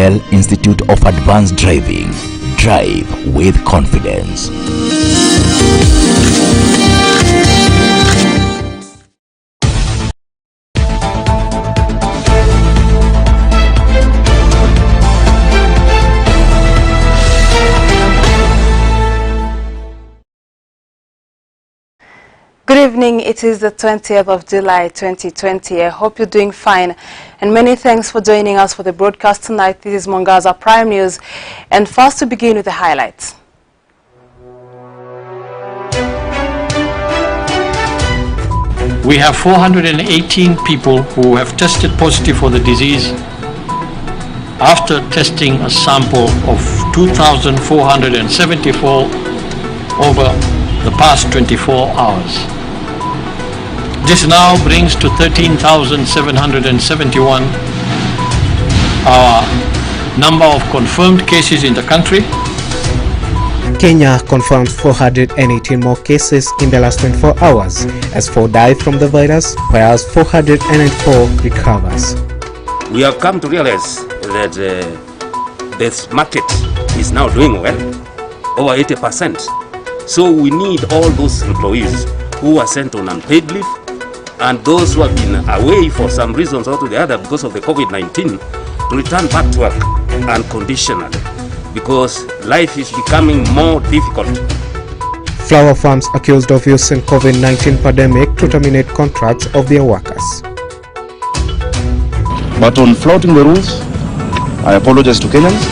Well Institute of Advanced Driving. Drive with confidence. Good evening. It is the 20th of July 2020. I hope you're doing fine, and many thanks for joining us for the broadcast tonight. This is Mwangaza Prime News, and first to begin with the highlights. We have 418 people who have tested positive for the disease after testing a sample of 2,474 over the past 24 hours. This now brings to 13,771 our number of confirmed cases in the country. Kenya confirmed 418 more cases in the last 24 hours as 4 died from the virus, whereas 404 recovers. We have come to realize that this market is now doing well, over 80%. So we need all those employees who are sent on unpaid leave and those who have been away for some reasons or to the other because of the COVID-19 to return back to work unconditionally, because life is becoming more difficult. Flower farms accused of using COVID-19 pandemic to terminate contracts of their workers. But on flouting the rules, I apologize to Kenyans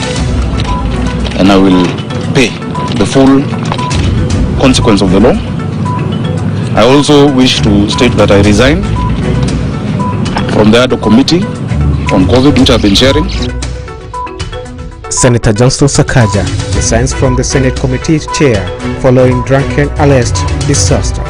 and I will pay the full consequence of the law. I also wish to state that I resign from the ad hoc committee on COVID, which I've been chairing. Senator Johnston Sakaja resigns from the Senate Committee chair following drunken alleged disaster.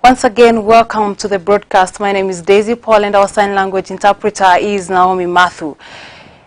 Once again, welcome to the broadcast. My name is Daisy Paul and our sign language interpreter is Naomi Mathu.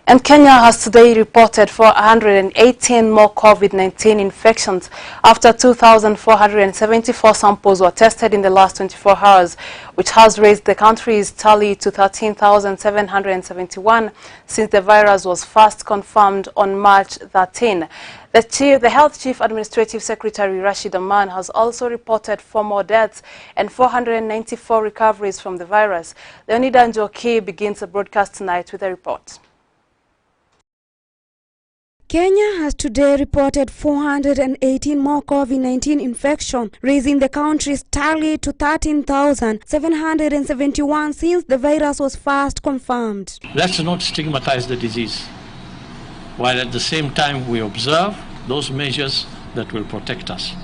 And Kenya has today reported 418 more COVID-19 infections after 2,474 samples were tested in the last 24 hours, which has raised the country's tally to 13,771 since the virus was first confirmed on March 13. The Health Chief Administrative Secretary Rashid Aman has also reported 4 more deaths and 494 recoveries from the virus. Leonida Njoki begins the broadcast tonight with a report. Kenya has today reported 418 more COVID-19 infections, raising the country's tally to 13,771 since the virus was first confirmed. Let's not stigmatize the disease, while at the same time we observe those measures that will protect us.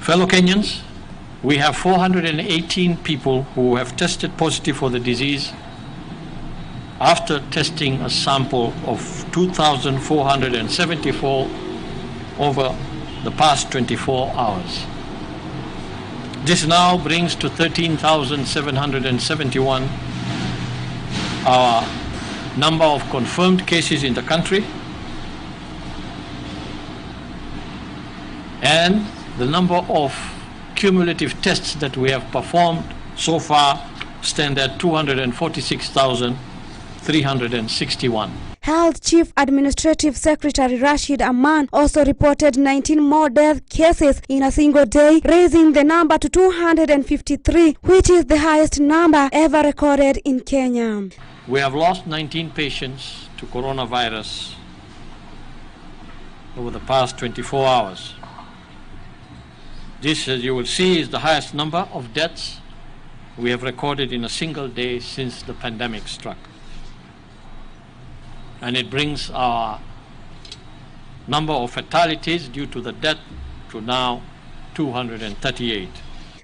Fellow Kenyans, we have 418 people who have tested positive for the disease after testing a sample of 2,474 over the past 24 hours. This now brings to 13,771 our number of confirmed cases in the country, and the number of cumulative tests that we have performed so far stand at 246,361. Health Chief Administrative Secretary Rashid Aman also reported 19 more death cases in a single day, raising the number to 253, which is the highest number ever recorded in Kenya. We have lost 19 patients to coronavirus over the past 24 hours. This, as you will see, is the highest number of deaths we have recorded in a single day since the pandemic struck. And it brings our number of fatalities due to the death to now 238.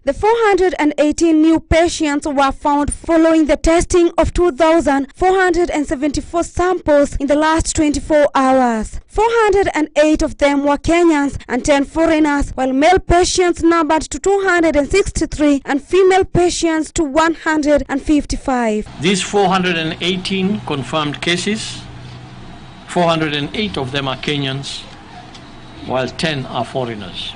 The 418 new patients were found following the testing of 2,474 samples in the last 24 hours. 408 of them were Kenyans and 10 foreigners, while male patients numbered to 263 and female patients to 155. These 418 confirmed cases, 408 of them are Kenyans, while 10 are foreigners.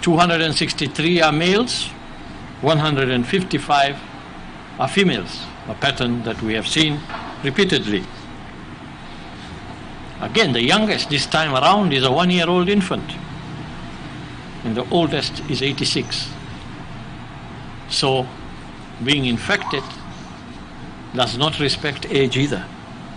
263 are males, 155 are females, a pattern that we have seen repeatedly. Again, the youngest this time around is a 1-year-old infant, and the oldest is 86. So, being infected does not respect age either.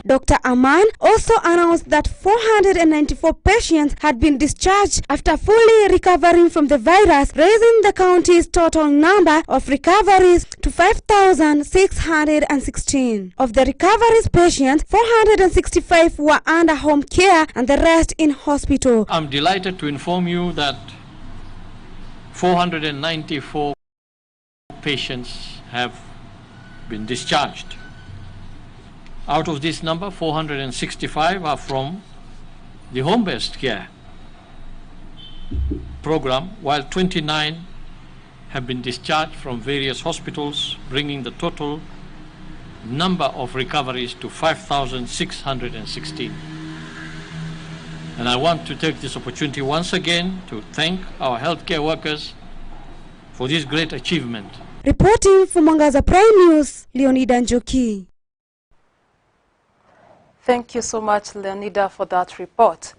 Dr. Aman also announced that 494 patients had been discharged after fully recovering from the virus, raising the county's total number of recoveries to 5,616. Of the recoveries patients, 465 were under home care and the rest in hospital. I'm delighted to inform you that 494 patients have been discharged. Out of this number, 465 are from the home-based care program, while 29 have been discharged from various hospitals, bringing the total number of recoveries to 5,616. And I want to take this opportunity once again to thank our healthcare workers for this great achievement. Reporting for Mwangaza Prime News, Leonida Njoki. Thank you so much, Leonida, for that report.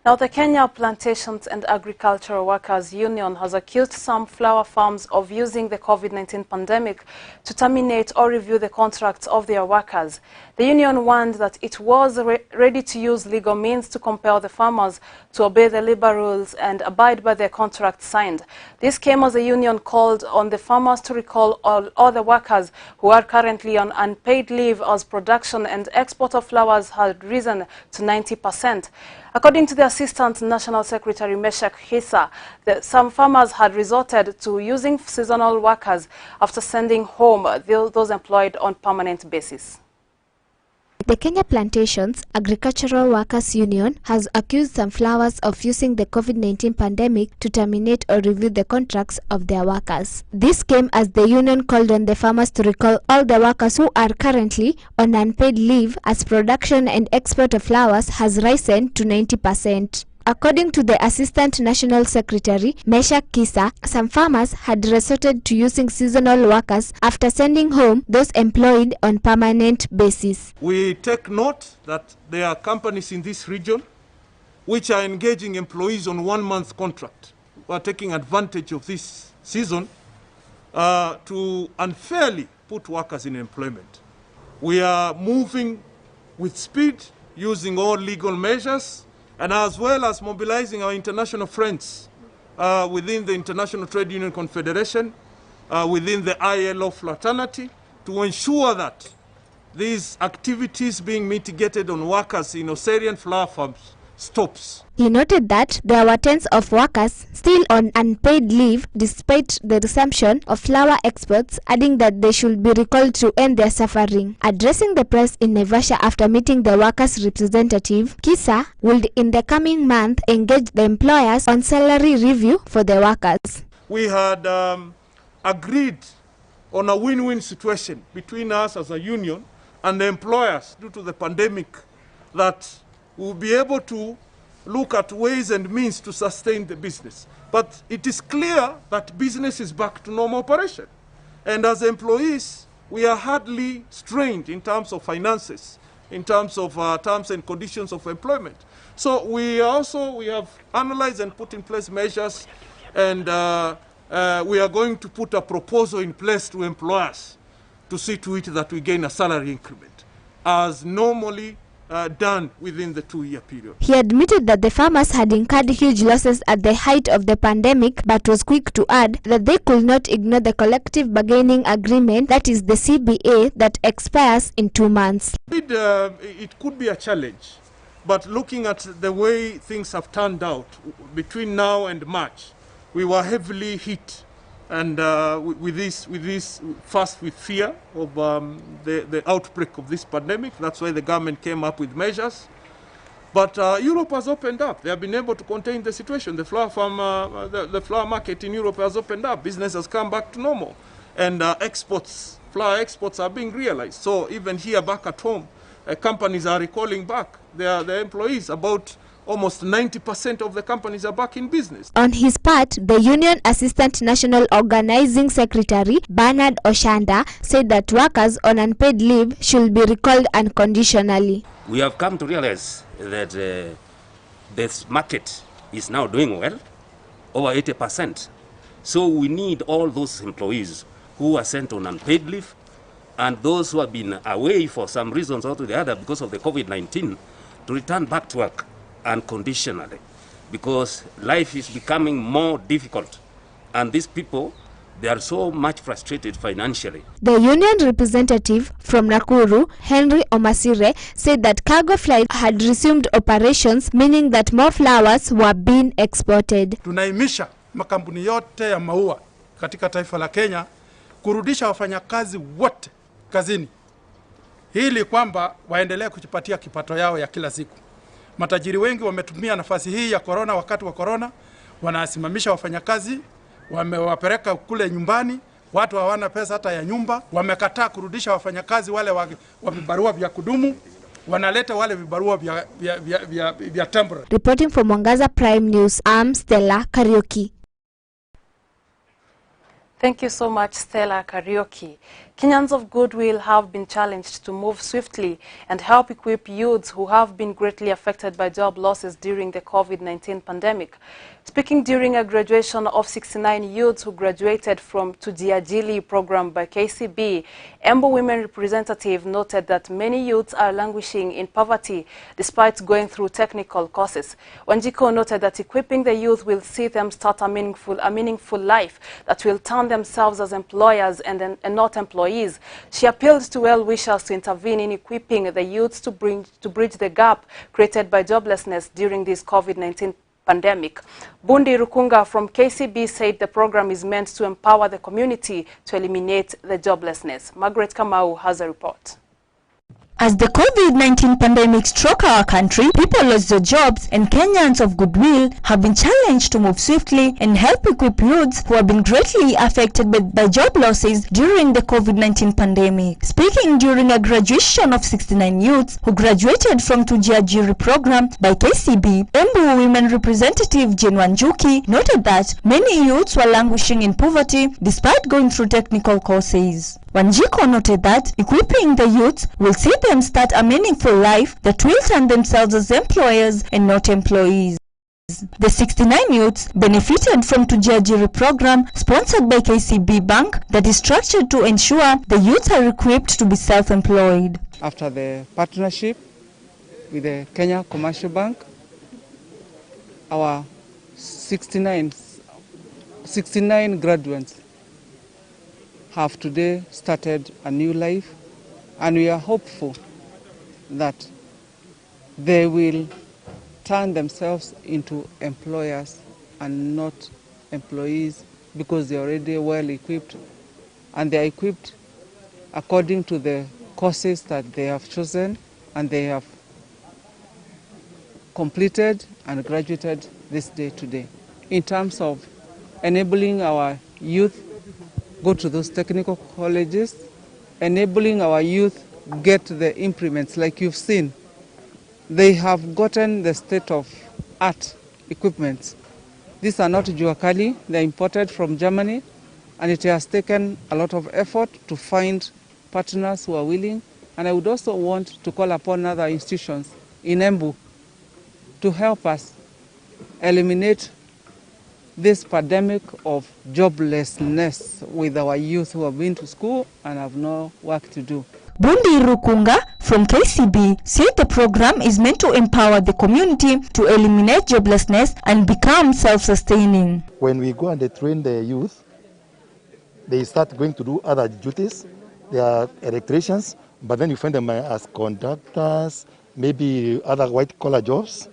Now, the Kenya Plantations and Agricultural Workers Union has accused some flower farms of using the COVID-19 pandemic to terminate or review the contracts of their workers. The union warned that it was ready to use legal means to compel the farmers to obey the labor rules and abide by their contracts signed. This came as the union called on the farmers to recall all other workers who are currently on unpaid leave as production and export of flowers had risen to 90%. According to the Assistant National Secretary Meshach Kisa, some farmers had resorted to using seasonal workers after sending home those employed on permanent basis. The Kenya Plantations Agricultural Workers Union has accused some flowers of using the COVID-19 pandemic to terminate or review the contracts of their workers. This came as the union called on the farmers to recall all the workers who are currently on unpaid leave as production and export of flowers has risen to 90%. According to the Assistant National Secretary, Meshach Kisa, some farmers had resorted to using seasonal workers after sending home those employed on permanent basis. We take note that there are companies in this region which are engaging employees on 1-month contract who are taking advantage of this season to unfairly put workers in employment. We are moving with speed, using all legal measures, and as well as mobilizing our international friends within the International Trade Union Confederation, within the ILO fraternity, to ensure that these activities being mitigated on workers in Oserian flower farms stops. He noted that there were tens of workers still on unpaid leave despite the resumption of flower exports, adding that they should be recalled to end their suffering. Addressing the press in Naivasha after meeting the workers' representative, Kisa would in the coming month engage the employers on salary review for the workers. We had agreed on a win-win situation between us as a union and the employers due to the pandemic that we'll be able to look at ways and means to sustain the business. But it is clear that business is back to normal operation. And as employees, we are hardly strained in terms of finances, in terms of terms and conditions of employment. So we have analyzed and put in place measures, and we are going to put a proposal in place to employers to see to it that we gain a salary increment, as normally done within the 2-year period. He admitted that the farmers had incurred huge losses at the height of the pandemic, but was quick to add that they could not ignore the collective bargaining agreement, that is the CBA, that expires in 2 months. It could be a challenge, but looking at the way things have turned out between now and March, we were heavily hit. And with this, first with fear of the outbreak of this pandemic. That's why the government came up with measures. But Europe has opened up. They have been able to contain the situation. The flower farm, the flower market in Europe has opened up. Business has come back to normal. And flower exports are being realized. So even here back at home, companies are recalling back their employees, about almost 90% of the companies are back in business. On his part, the Union Assistant National Organizing Secretary Bernard Oshanda said that workers on unpaid leave should be recalled unconditionally. We have come to realize that this market is now doing well, over 80%. So we need all those employees who are sent on unpaid leave and those who have been away for some reasons or to the other because of the COVID-19 to return back to work unconditionally, because life is becoming more difficult and these people, they are so much frustrated financially. The union representative from Nakuru, Henry Omasire, said that cargo flights had resumed operations, meaning that more flowers were being exported. Tunaimisha makampuni yote ya maua katika taifa la Kenya kurudisha wafanyakazi wote kazini, ili kwamba waendelee kujipatia kipato yao ya kila siku. Matajiri wengi wametumia nafasi hii ya corona, wakati wa corona wanasimamisha wafanyakazi, wamewapeleka kule nyumbani, watu hawana pesa hata ya nyumba, wamekataa kurudisha wafanyakazi wale wa vibarua vya kudumu, wanaleta wale vibarua vya temporary. Reporting from Mwangaza Prime News, I'm Stella Kariuki. Thank you so much, Stella Kariuki. Kenyans of goodwill have been challenged to move swiftly and help equip youths who have been greatly affected by job losses during the COVID-19 pandemic. Speaking during a graduation of 69 youths who graduated from Tujiajili program by KCB, Embu Women representative noted that many youths are languishing in poverty despite going through technical courses. Wanjiko noted that equipping the youth will see them start a meaningful life that will turn themselves as employers and not employees. She appealed to well-wishers to intervene in equipping the youths to bridge the gap created by joblessness during this COVID-19 pandemic. Bundi Rukunga from KCB said the program is meant to empower the community to eliminate the joblessness. Margaret Kamau has a report. As the COVID-19 pandemic struck our country, people lost their jobs, and Kenyans of goodwill have been challenged to move swiftly and help equip youths who have been greatly affected by job losses during the COVID-19 pandemic. Speaking during a graduation of 69 youths who graduated from Tujiajiri program by KCB, Embu Women representative Jane Wanjuki noted that many youths were languishing in poverty despite going through technical courses. Wanjiko noted that equipping the youths will see them start a meaningful life that will turn themselves as employers and not employees. The 69 youths benefited from Tujiajiri program sponsored by KCB Bank that is structured to ensure the youths are equipped to be self-employed. After the partnership with the Kenya Commercial Bank, our 69 graduates have today started a new life, and we are hopeful that they will turn themselves into employers and not employees, because they are already well equipped, and they are equipped according to the courses that they have chosen and they have completed and graduated this day today. In terms of enabling our youth go to those technical colleges, enabling our youth get the implements like you've seen. They have gotten the state-of-art equipment. These are not Juakali, they're imported from Germany, and it has taken a lot of effort to find partners who are willing. And I would also want to call upon other institutions in Embu to help us eliminate this pandemic of joblessness with our youth who have been to school and have no work to do. Bundi Rukunga from KCB said the program is meant to empower the community to eliminate joblessness and become self-sustaining. When we go and they train the youth, they start going to do other duties. They are electricians, but then you find them as conductors, maybe other white-collar jobs.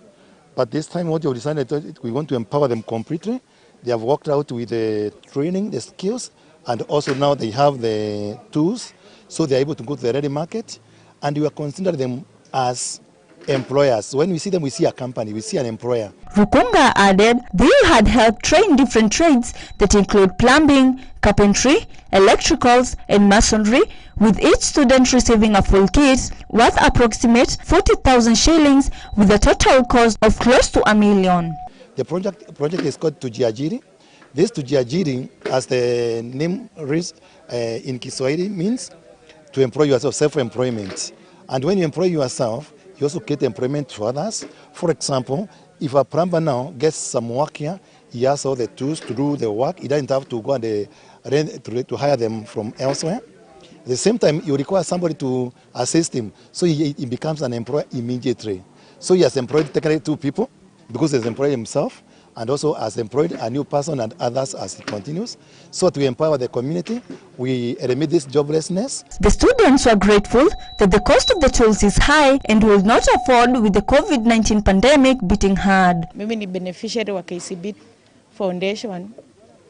But this time what we decided, we want to empower them completely. They have worked out with the training, the skills, and also now they have the tools, so they're able to go to the ready market, and we are considering them as employers. When we see them, we see a company, we see an employer. Rukunga added they had helped train different trades that include plumbing, carpentry, electricals, and masonry, with each student receiving a full kit worth approximate 40,000 shillings with a total cost of close to $1 million. The project is called Tujiajiri. This Tujiajiri, as the name reads in Kiswahili, means to employ yourself, self-employment. And when you employ yourself, you also get employment to others. For example, if a plumber now gets some work here, he has all the tools to do the work. He doesn't have to go and to hire them from elsewhere. At the same time, you require somebody to assist him, so he becomes an employer immediately. So he has employed technically 2 people, because he's employed himself, and also has employed a new person and others as it continues. So to empower the community, we eliminate this joblessness. The students were grateful that the cost of the tools is high and will not afford with the COVID-19 pandemic beating hard. Mimi ni beneficiary wa KCB Foundation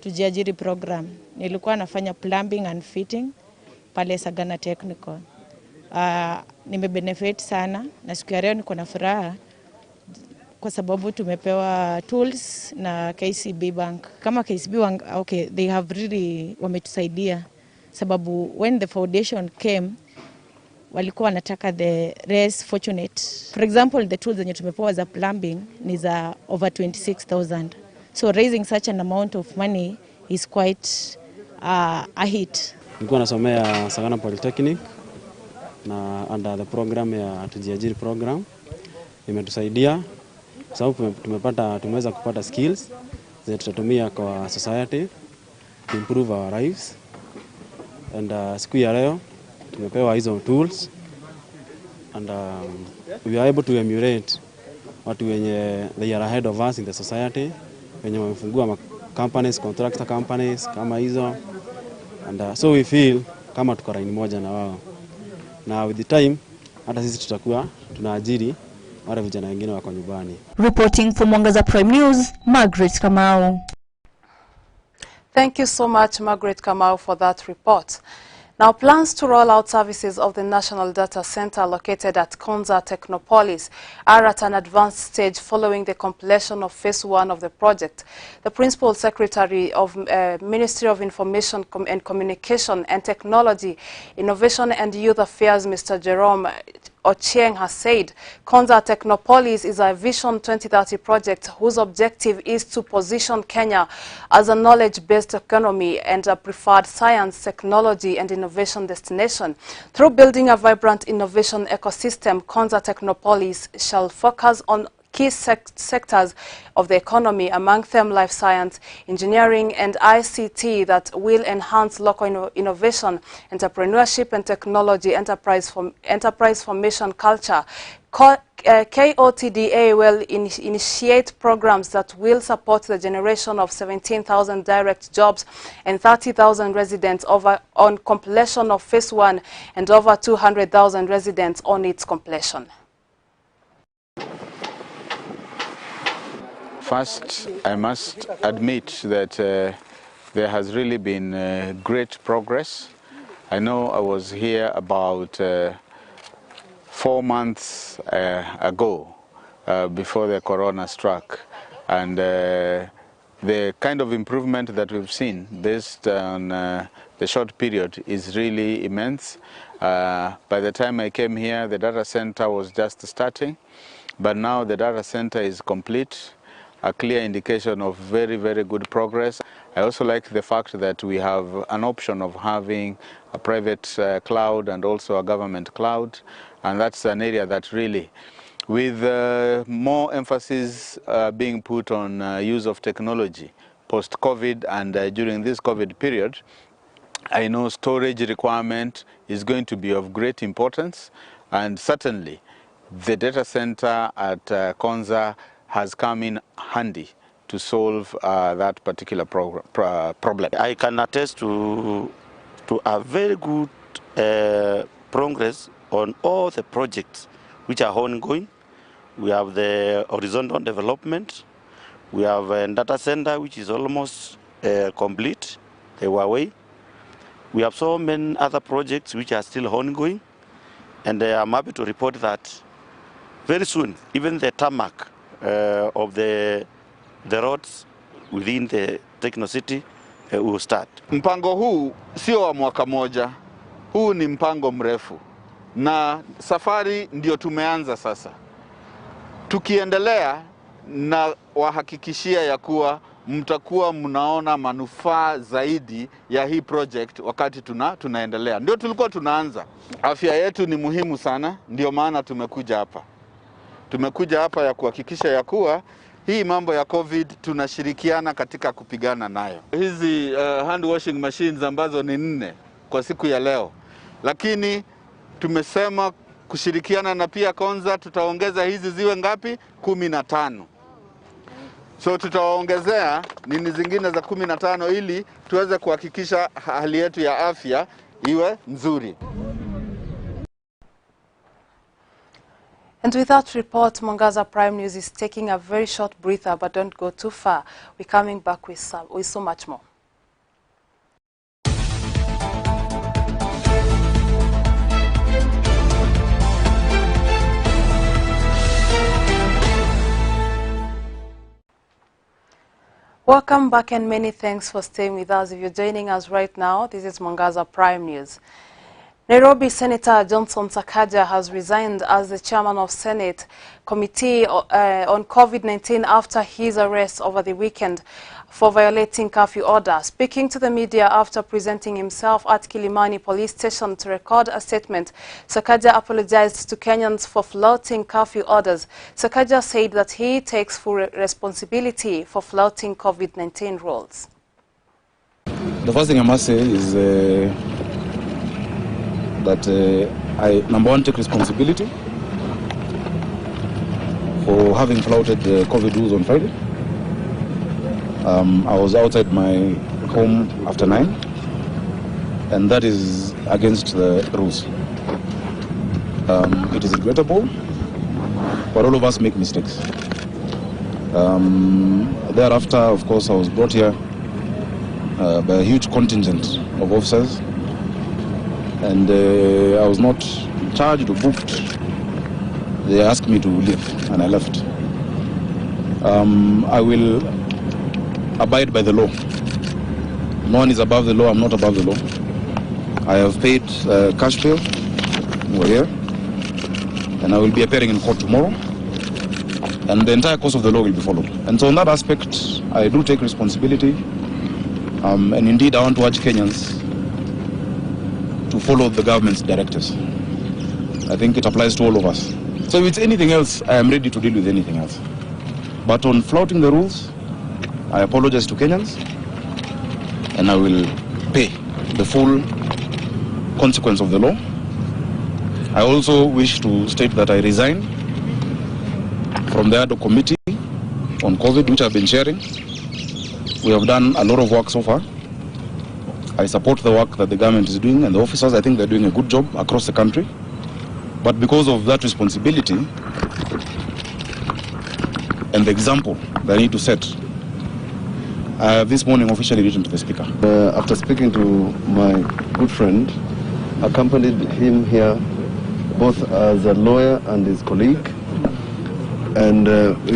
Tujiajiri program. Nilikuwa nafanya plumbing and fitting pale Sagana Technical. Nimebenefit sana na siku ya leo niko na furaha kwa sababu tumepewa tools na KCB Bank. Kama KCB Bank, okay, they have really wametusaidia sababu when the foundation came walikuwa wanataka the less fortunate. For example, the tools zenye tumepewa za plumbing ni za over 26,000. So raising such an amount of money is quite a hit. Nilikuwa nasomea Sagana Polytechnic na under the program ya Tujiajiri program. Imetusaidia sababu tumeweza kupata skills za tutatumia kwa society to improve our lives. And siku ya leo tumepewa hizo tools and we are able to emulate watu wenye they are ahead of us in the society, wenye wamefungua companies, contractor companies kama hizo, and so we feel kama tuko line moja na wao. Na with the time hata sisi tutakuwa tunaajiri wale vijana wengine wako nyumbani. Reporting for Mwangaza Prime News, Margaret Kamau. Thank you so much, Margaret Kamau, for that report. Now, plans to roll out services of the National Data Center located at Konza Technopolis are at an advanced stage following the completion of Phase 1 of the project. The Principal Secretary of Ministry of Information and Communication and Technology, Innovation and Youth Affairs, Mr. Jerome Ochieng, has said Konza Technopolis is a Vision 2030 project whose objective is to position Kenya as a knowledge-based economy and a preferred science, technology and innovation destination. Through building a vibrant innovation ecosystem, Konza Technopolis shall focus on key sectors of the economy, among them life science, engineering and ICT that will enhance local innovation, entrepreneurship and technology, enterprise formation culture. KOTDA will initiate programs that will support the generation of 17,000 direct jobs and 30,000 residents on completion of Phase 1 and over 200,000 residents on its completion. First, I must admit that there has really been great progress. I know I was here about 4 months ago, before the corona struck, and the kind of improvement that we've seen based on the short period is really immense. By the time I came here, the data center was just starting, but now the data center is complete. A clear indication of very, very good progress. I also like the fact that we have an option of having a private cloud and also a government cloud, and that's an area that really, with more emphasis being put on use of technology post-COVID and during this COVID period, I know storage requirement is going to be of great importance, and certainly the data center at Konza has come in handy to solve that particular problem. I can attest to a very good progress on all the projects which are ongoing. We have the horizontal development, we have a data center which is almost complete, the Huawei. We have so many other projects which are still ongoing, and I'm happy to report that very soon, even the tarmac of the roads within the Techno City will start. Mpango huu sio wa mwaka moja, huu ni mpango mrefu na safari ndio tumeanza sasa. Tukiendelea na wahakikishia ya kuwa mtakuwa mnaona manufaa zaidi ya hii project wakati tunaendelea. Ndio tulikuwa tunaanza. Afya yetu ni muhimu sana, ndio maana tumekuja hapa. Tumekuja hapa ya kuhakikisha ya kuwa hii mambo ya COVID tunashirikiana katika kupigana nayo. Hizi hand washing machines ambazo ni 4 kwa siku ya leo. Lakini tumesema kushirikiana na pia Konza tutaongeza hizi ziwe ngapi? 15. So tutaongezea nini zingine za 15 ili tuweze kuhakikisha hali yetu ya afya iwe nzuri. And with that report, Mwangaza Prime News is taking a very short breather, but don't go too far. We're coming back with so much more. Welcome back and many thanks for staying with us. If you're joining us right now, this is Mwangaza Prime News. Nairobi Senator Johnson Sakaja has resigned as the chairman of Senate Committee on COVID-19 after his arrest over the weekend for violating curfew order. Speaking to the media after presenting himself at Kilimani Police Station to record a statement, Sakaja apologized to Kenyans for flouting curfew orders. Sakaja said that he takes full responsibility for flouting COVID-19 rules. The first thing I must say is that I, number one, take responsibility for having flouted the COVID rules on Friday. I was outside my home after 9, and that is against the rules. It is regrettable, but all of us make mistakes. Thereafter, of course, I was brought here by a huge contingent of officers, and I was not charged or booked. They asked me to leave, and I left. I will abide by the law. No one is above the law. I'm not above the law. I have paid cash bail over here, and I will be appearing in court tomorrow, and the entire course of the law will be followed. And so on that aspect, I do take responsibility, and indeed I want to urge Kenyans to follow the government's directives. I think it applies to all of us. So if it's anything else, I am ready to deal with anything else. But on flouting the rules, I apologize to Kenyans, and I will pay the full consequence of the law. I also wish to state that I resign from the ad hoc committee on COVID, which I've been chairing. We have done a lot of work so far. I support the work that the government is doing, and the officers, I think they're doing a good job across the country. But because of that responsibility and the example that I need to set, I have this morning officially written to the Speaker. After speaking to my good friend, accompanied him here both as a lawyer and his colleague, and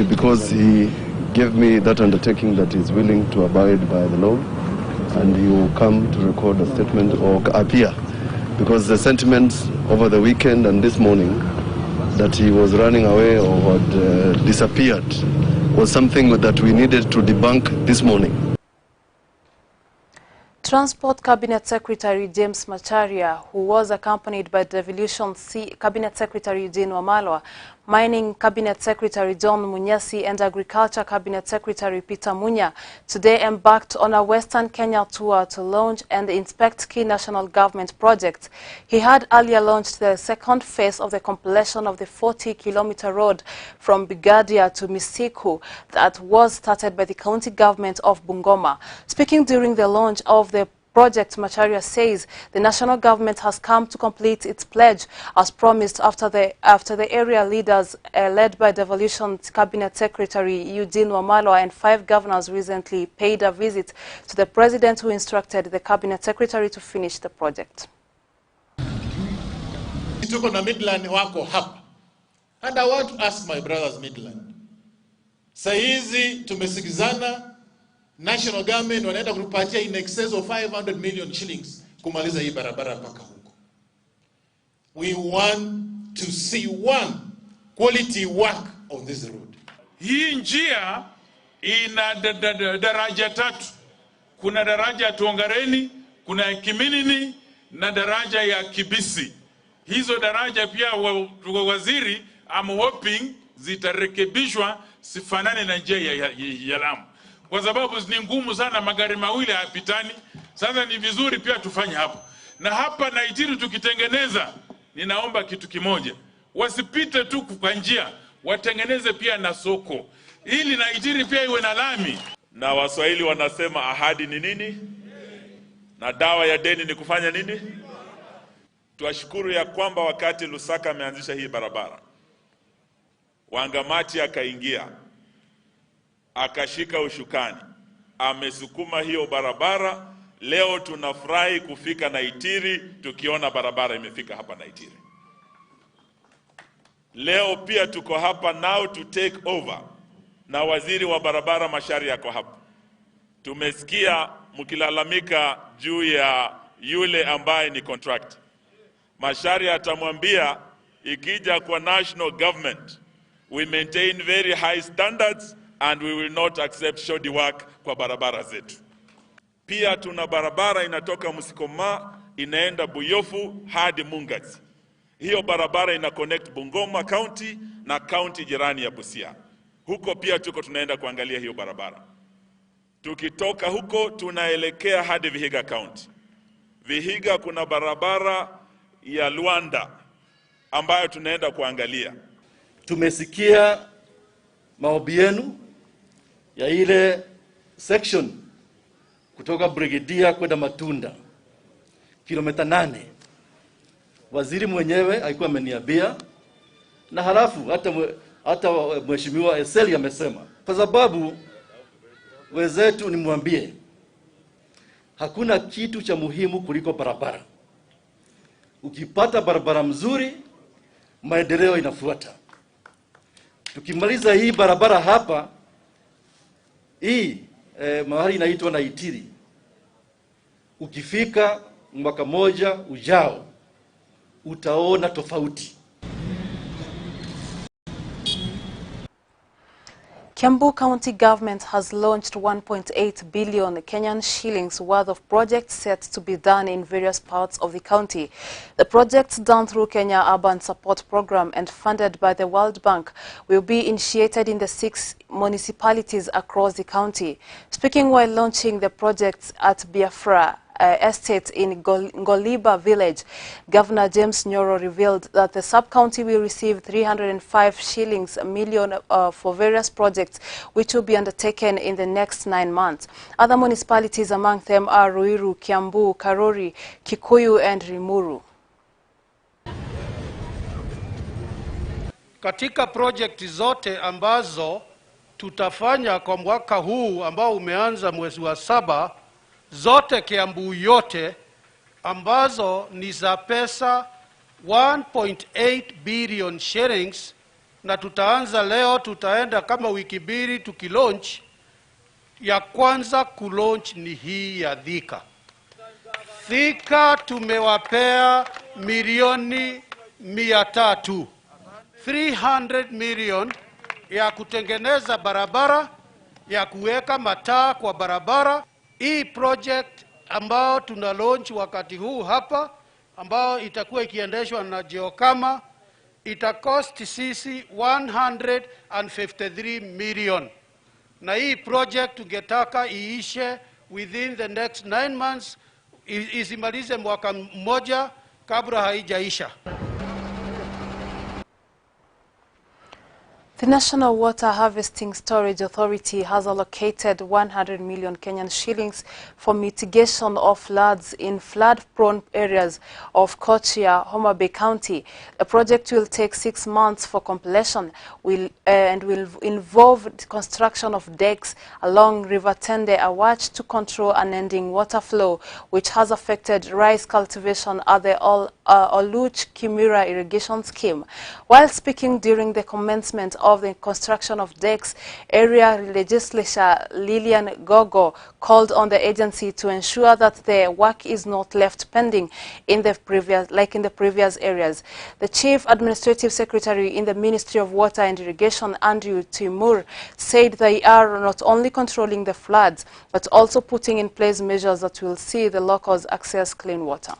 because he gave me that undertaking that he's willing to abide by the law, and he will come to record a statement or appear, because the sentiments over the weekend and this morning that he was running away or had disappeared was something that we needed to debunk this morning. Transport Cabinet Secretary James Macharia, who was accompanied by Devolution Cabinet Secretary Eugene Wamalwa, Mining Cabinet Secretary John Munyasi, and Agriculture Cabinet Secretary Peter Munya, today embarked on a Western Kenya tour to launch and inspect key national government projects. He had earlier launched the second phase of the completion of the 40-kilometer road from Bigadia to Misiku that was started by the county government of Bungoma. Speaking during the launch of the project, Macharia says the national government has come to complete its pledge as promised after the area leaders led by Devolution Cabinet Secretary Eugene Wamalwa and 5 governors recently paid a visit to the president, who instructed the cabinet secretary to finish the project. Tuko na Midland wako hapa. And I want to ask my brothers Midland. Saizi tumesikizana, national government wanaenda kutupatia in excess of 500 million shillings kumaliza hii barabara mpaka huko. We want to see quality work on this road. Hii njia ina daraja tatu. Kuna daraja ya Tongareni, kuna ya Kiminini na daraja ya Kibisi. Hizo daraja pia waziri I'm hoping zitarekebishwa sifanane na njia ya Lamu. Kwa sababu ni ngumu sana, magari mawili hayapitani. Sasa ni vizuri pia tufanye hapo. Na hapa Naitiri tukitengeneza, ninaomba kitu kimoja. Wasipite tu kwa njia, watengeneze pia na soko. Ili Naitiri pia iwe na lami. Na Waswahili wanasema ahadi ni nini? Na dawa ya deni ni kufanya nini? Tuwashukuru ya kwamba wakati Lusaka ameanzisha hii barabara, Wangamati akaingia, akashika ushukani, amesukuma hiyo barabara. Leo tunafurahi kufika Naitiri tukiona barabara imefika hapa Naitiri. Leo pia tuko hapa now to take over, na waziri wa barabara Macharia yako hapa. Tumesikia mkilalamika juu ya yule ambaye ni contract. Macharia atamwambia ikija kwa national government, we maintain very high standards and we will not accept shoddy work kwa barabara zetu. Pia tuna barabara inatoka Musikoma inaenda Buyofu hadi Mungazi. Hiyo barabara ina connect Bungoma County na county jirani ya Busia. Huko pia tunaenda kuangalia hiyo barabara. Tukitoka huko tunaelekea hadi Vihiga County. Vihiga kuna barabara ya Luanda ambayo tunaenda kuangalia. Tumesikia maombi yenu ya ile section kutoka Brigadier kwenda Matunda kilomita 8. Waziri mwenyewe alikuwa ameniambia, na halafu hata mheshimiwa Eseli amesema, kwa sababu wenzetu nimwambie hakuna kitu cha muhimu kuliko barabara. Ukipata barabara mzuri, maendeleo inafuata. Tukimaliza hii barabara hapa, hii mahali inaitwa Naitiri, ukifika mwaka moja ujao utaona tofauti. Kiambu County Government has launched 1.8 billion Kenyan shillings worth of projects set to be done in various parts of the county. The projects done through Kenya Urban Support Program and funded by the World Bank will be initiated in the 6 municipalities across the county. Speaking while launching the projects at Biafra estate in Ngoliba village, Governor James Nyoro revealed that the sub-county will receive 305 million for various projects which will be undertaken in the next 9 months. Other municipalities among them are Ruiru, Kiambu, Karori, Kikuyu and Rimuru. Katika project zote ambazo tutafanya kwa mwaka huu ambao umeanza mwezi wa 7, zote Kiambu yote ambazo ni za pesa 1.8 billion shillings, na tutaanza leo, tutaenda kama wiki mbili tukilaunch. Ya kwanza kulaunch ni hii ya Thika. Thika tumewapea milioni 300, 300 million ya kutengeneza barabara, ya kuweka mataa kwa barabara. Hii project ambao tuna launch wakati huu hapa, ambao itakuwa ikiendeshwa na Geokama, itakost sisi 153 million. Na hii project tungetaka iishe within the next 9 months, isimalize mwaka mmoja kabla haijaisha. The National Water Harvesting Storage Authority has allocated 100 million Kenyan shillings for mitigation of floods in flood-prone areas of Kochia, Homa Bay County. The project will take 6 months for completion and will involve the construction of decks along River Tende Awach to control unending water flow, which has affected rice cultivation at the Oluch Kimura irrigation scheme. While speaking during the commencement of the construction of decks, area legislator Lilian Gogo called on the agency to ensure that the work is not left pending in the previous areas. The Chief Administrative Secretary in the Ministry of Water and Irrigation, Andrew Timur, said they are not only controlling the floods, but also putting in place measures that will see the locals access clean water.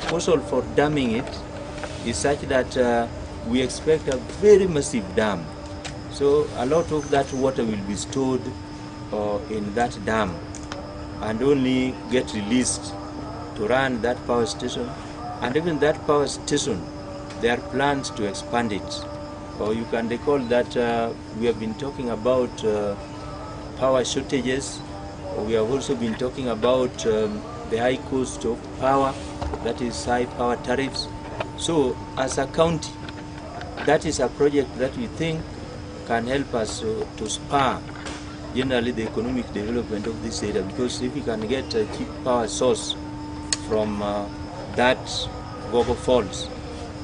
Proposal for damming it is such that we expect a very massive dam. So a lot of that water will be stored in that dam and only get released to run that power station. And even that power station, there are plans to expand it. Or you can recall that we have been talking about power shortages. We have also been talking about the high cost of power, that is high power tariffs. So as a county, that is a project that we think can help us to spur generally the economic development of this area, because if we can get a cheap power source from that Gogo Falls,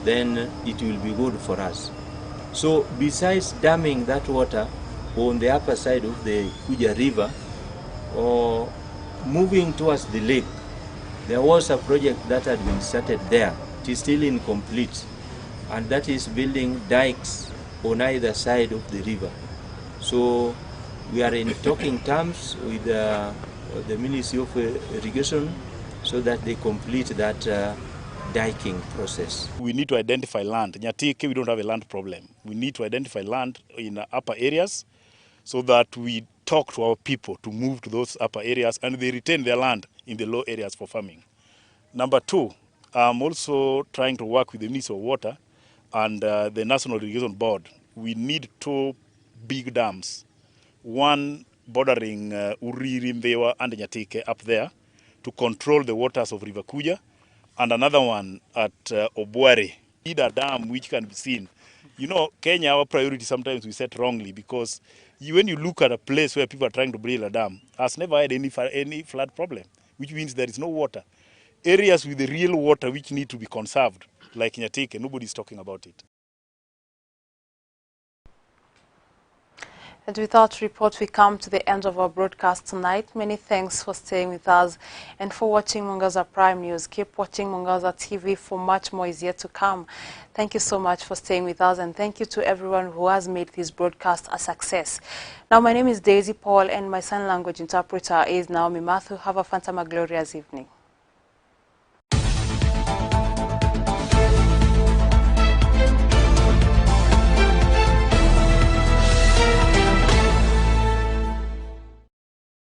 then it will be good for us. So besides damming that water on the upper side of the Kuja River or moving towards the lake, there was a project that had been started there. It is still incomplete, and that is building dikes on either side of the river. So we are in talking terms with the Ministry of Irrigation so that they complete that diking process. We need to identify land. Nyatike, we don't have a land problem. We need to identify land in upper areas so that we talk to our people to move to those upper areas and they retain their land in the low areas for farming. Number two, I'm also trying to work with the Ministry of Water and the National Irrigation Board. We need 2 big dams, one bordering Uriri, Mbewa and Nyatike up there to control the waters of River Kuja, and another one at Obware. We need a dam which can be seen. You know, Kenya, our priority sometimes we set wrongly, because when you look at a place where people are trying to build a dam, has never had any flood problem, which means there is no water. Areas with the real water which need to be conserved, like Nyatike, nobody's talking about it. And with that report, we come to the end of our broadcast tonight. Many thanks for staying with us and for watching Mwangaza Prime News. Keep watching Mwangaza TV, for much more is yet to come. Thank you so much for staying with us, and thank you to everyone who has made this broadcast a success. Now, my name is Daisy Paul, and my sign language interpreter is Naomi Matthew. Have a fantastic, glorious evening.